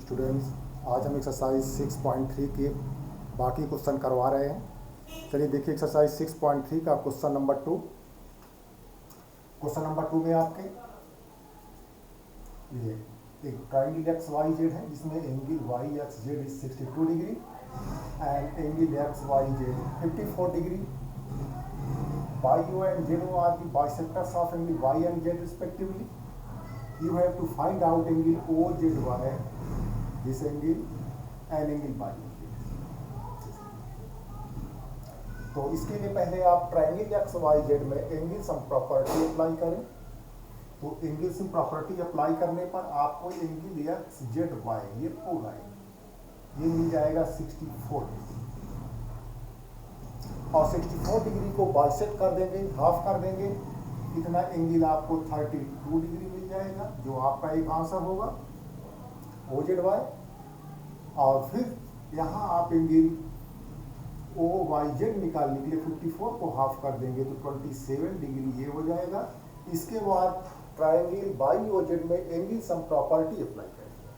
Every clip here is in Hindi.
स्टूडेंट्स, आज हम एक्सरसाइज 6.3 के बाकी क्वेश्चन करवा रहे हैं। चलिए देखिए एक्सरसाइज 6.3 का क्वेश्चन नंबर 2। क्वेश्चन नंबर 2 में आपके ये एक ट्राइंगल एक्स वाई जेड है जिसमें angle Y X Z is 62 degree and angle X Y Z 54 degree. Y O and Z O are the bisectors of angle Y and Z respectively. You have to find out angle OZY, this angle and angle YOZ। तो इसके लिए पहले आप ट्राइंगल एक्स वाई जेड में एंगल सम प्रॉपर्टी अप्लाई करें। तो एंगल सम प्रॉपर्टी अप्लाई करने पर आपको एंगल एक्स जेड वाई ये पूरा ये मिल जाएगा 64 डिग्री, और 64 डिग्री को बाइसेक्ट कर देंगे, हाफ कर देंगे, इतना एंगल आपको 32 डिग्री मिल जाएगा, जो आपका एक आंसर होगा ओ जेड वाई। और फिर यहाँ आप एंगल ओ वाई जेड निकालने के लिए 54 को हाफ कर देंगे तो 27 डिग्री ये हो जाएगा। इसके बाद ट्राइंगल बाई ओ जेड में एंगल सम प्रॉपर्टी अप्लाई करेंगे।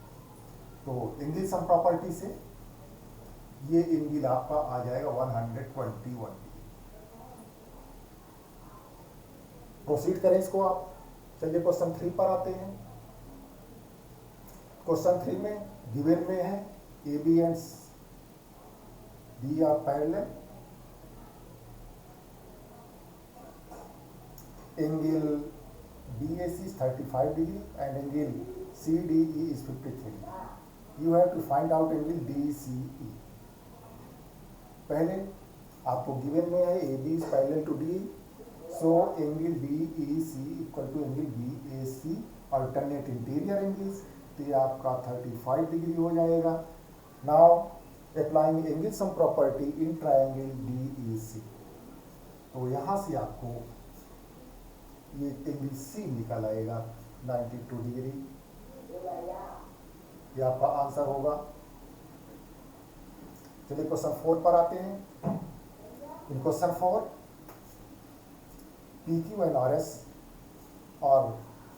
तो एंगल सम प्रॉपर्टी से ये एंगल आपका आ जाएगा 121 डिग्री। प्रोसीड करें इसको आप। चलिए क्वेश्चन 3 पर आते हैं। क्वेश्चन 3 में गिवन में है A B and D are parallel, angle B A C is 35 degree and angle C D E is 53। You have to find out angle D C E. पहले आपको गिवन में है A B is parallel to D, so angle DEC equal to angle BAC alternate interior angles, तो ये आपका 35 डिग्री हो जाएगा। Now applying angle sum property in triangle DEC, तो यहाँ से आपको ये एंगल C निकल आएगा 92 डिग्री, ये आपका आंसर होगा। चलिए क्वेश्चन 4 पर आते हैं। इन question 4 PQ and RS are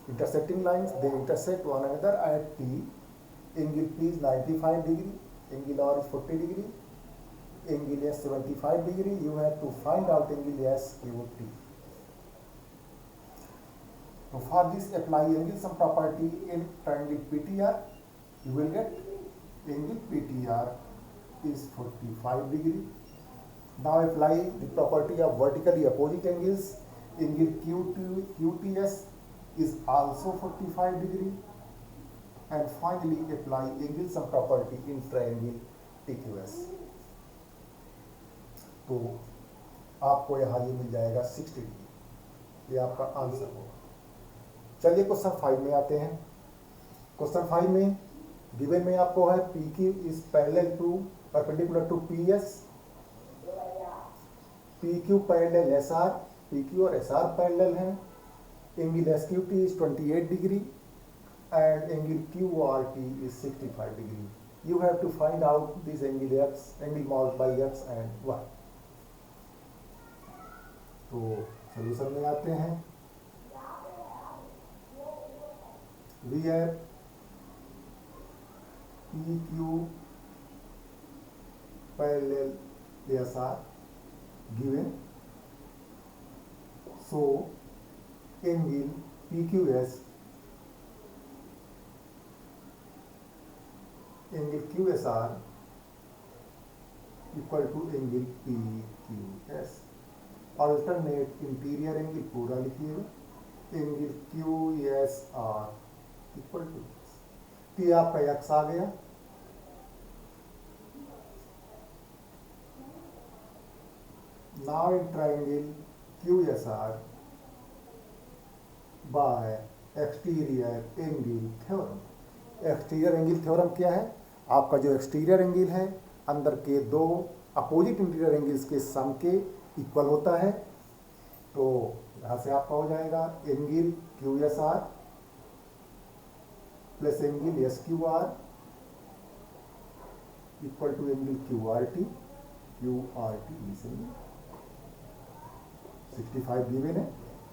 intersecting lines. They intersect one another at P. Angle P is 95 degree. Angle R is 40 degree. Angle S 75 degree. You have to find out angle SQT. So for this, apply angle sum property in triangle PTR. You will get angle PTR is 45 degree. Now apply the property of vertically opposite angles. Angle QTS is also 45 degree, and finally apply angle sum property in triangle PQS। तो आपको यहाँ ये मिल जाएगा 60 डिग्री, ये आपका आंसर होगा। चलिए क्वेश्चन 5 में आते हैं। क्वेश्चन 5 में गिवन में आपको है PQ is parallel to perpendicular to PS, PQ parallel SR, PQ और SR पैरेलल हैं। Angle SQT is 28 degree and angle QRT is 65 degree. You have to find out this angle X, angle mod by X and Y। तो सॉल्यूशन में आते हैं। We have PQ parallel SR given, so angle PQS, angle QSR equal to angle PQS। alternate interior angle पूरा लिखिएगा, angle QSR equal to X। तो आपका X आ गया। Now in triangle QSR by exterior angle theorem। Exterior angle theorem क्या है? आपका जो एक्सटीरियर एंगल है अंदर के दो अपोजिट इंटीरियर एंगल्स के सम के इक्वल होता है। तो यहाँ से आपका हो जाएगा angle QSR plus angle SQR equal to angle QRT इसे 65 गिवन है।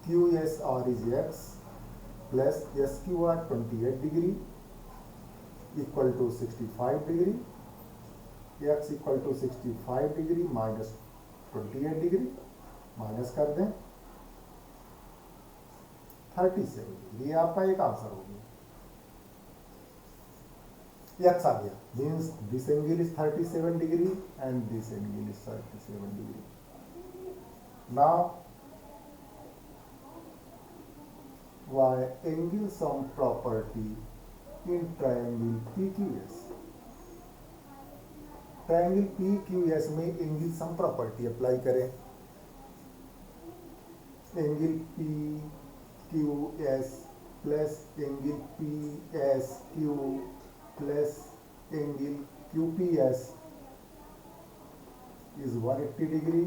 QSR is X plus SQR 28 degree equal to 65 degree, x equal to 65 degree minus 28 degree, minus कर दें 37 डिग्री। ये आपका एक आंसर हो गया। x आ गया, means this angle is 37 degree and this angle is 37 degree. Now why angle sum property in triangle PQS। Triangle PQS में एंगल सम प्रॉपर्टी अप्लाई करें। Angle PQS plus angle PSQ plus angle QPS is 180 degree.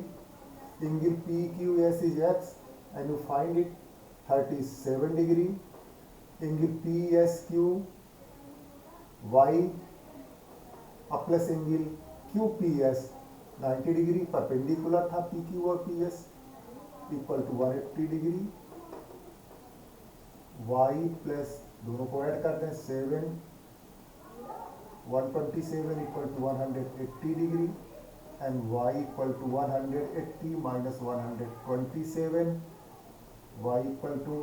Angle PQS is x and you find it 37 degree. Angle PSQ y plus angle QPS 90 degree perpendicular था PQ और PS equal to 180 degree. y plus दोनों को ऐड कर दें 7 127 equal to 180 degree and y equal to 180 minus 127 y equal to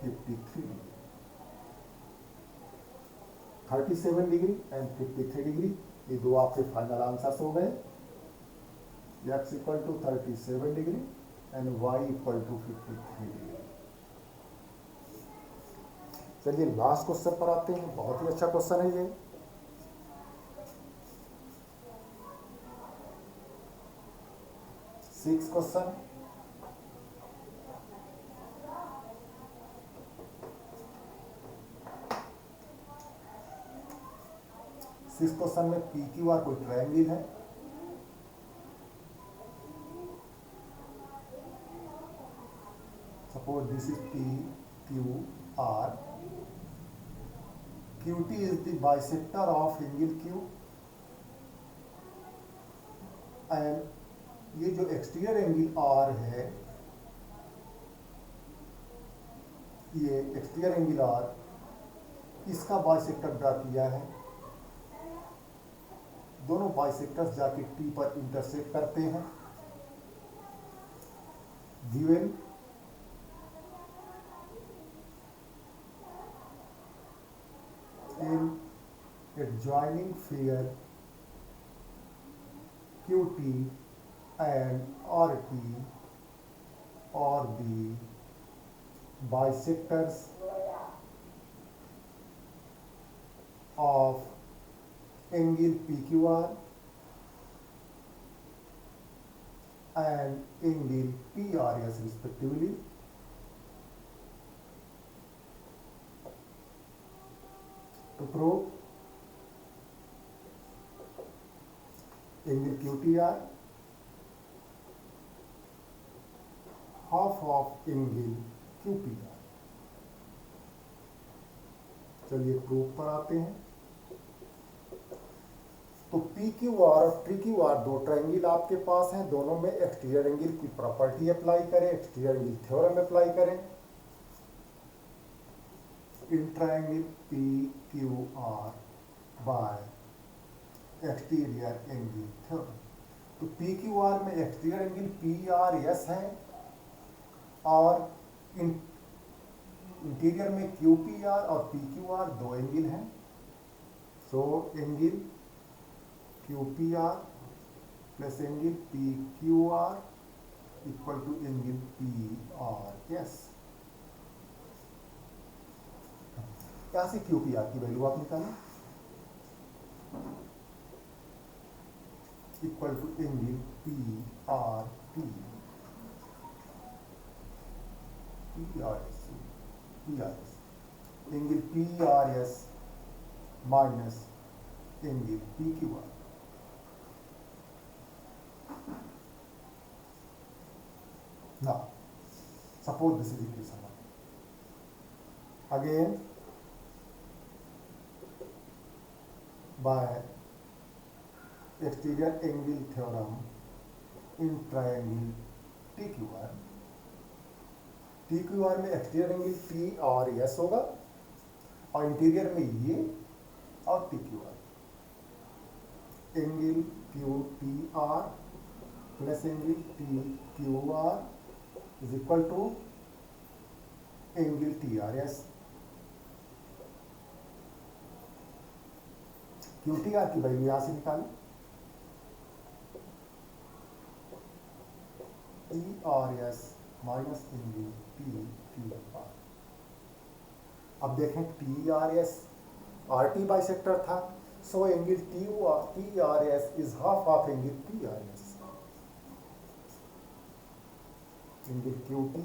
53 degree. 37 degree and 53 degree, ये दो आपके फाइनल आंसर्स हो गए। x equal to 37 degree and y equal to 53 degree. चलिए लास्ट क्वेश्चन पर आते हैं, बहुत ही अच्छा क्वेश्चन है ये। सिक्स क्वेश्चन, सिक्स क्वेश्चन में PQR कोई ट्रायंगल है। Suppose this is PQR, QT is the bisector of angle Q and ये जो एक्सटीरियर एंगल R है, ये एक्सटीरियर एंगल R इसका बाइसेक्टर ड्रा किया है। दोनों बाइसेक्टर्स जाके T पर इंटरसेक्ट करते हैं। Given in adjoining figure QT and RT are the bisectors of angle PQR and angle PRS respectively. To prove angle QTR half of angle QPR। चलिए प्रूफ पर आते हैं। तो PQR और TQR दो ट्रायंगल आपके पास हैं, दोनों में एक्सटीरियर एंगल की प्रॉपर्टी अप्लाई करें, एक्सटीरियर एंगल थ्योरम अप्लाई करें। In triangle PQR bye exterior angle theorem. तो PQR में एक्सटीरियर एंगल PRS है और इंटीरियर में QPR और PQR दो एंगल हैं। So angle QPR plus angle PQR equal to angle PRS। यहां से QPR की वैल्यू आप निकालें equal to angle PRT angle PRS minus angle PQR। Now, suppose this is equation 1. Again, by exterior angle theorem in triangle TQR, TQR में exterior angle P और S होगा और इंटीरियर में ये और P Q R, angle Q T R plus angle T Q R is equal to angle T R S. Q T R की वैल्यू यहां से निकालें, T R S minus angle T Q R. अब देखें T R S R T bisector था, so angle T R S is half of angle T R S. Angle Q T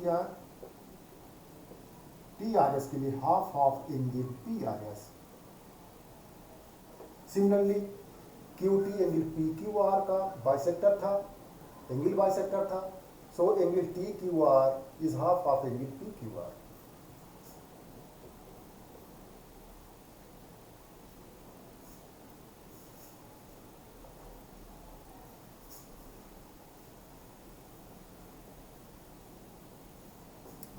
R S के लिए half of angle P R S. Similarly Q T angle P Q are का बाइसेक्टर था, एंगल बाइसेक्टर था, so angle T Q R is half of angle P Q are.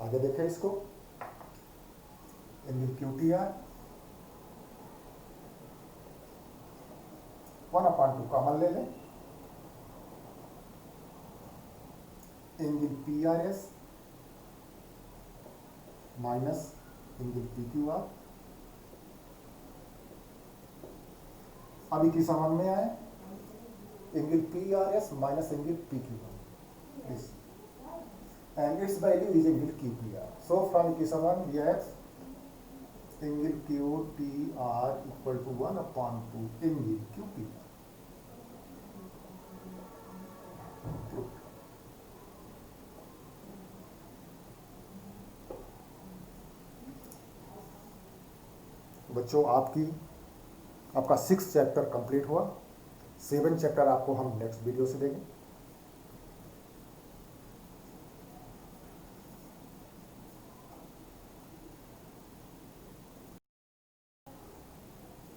आगे देखें इसको, angle Q T are 1/2 common ले लें, angle P R S minus angle P Q are. अभी की समझ में आए, angle P R S minus angle P Q are इस and its value is angle QPR. So from equation 1 we have angle QTR equal to 1/2 angle QPR. बच्चों आपका 6th चैप्टर कंप्लीट हुआ, 7 चैप्टर आपको हम नेक्स्ट वीडियो से देंगे।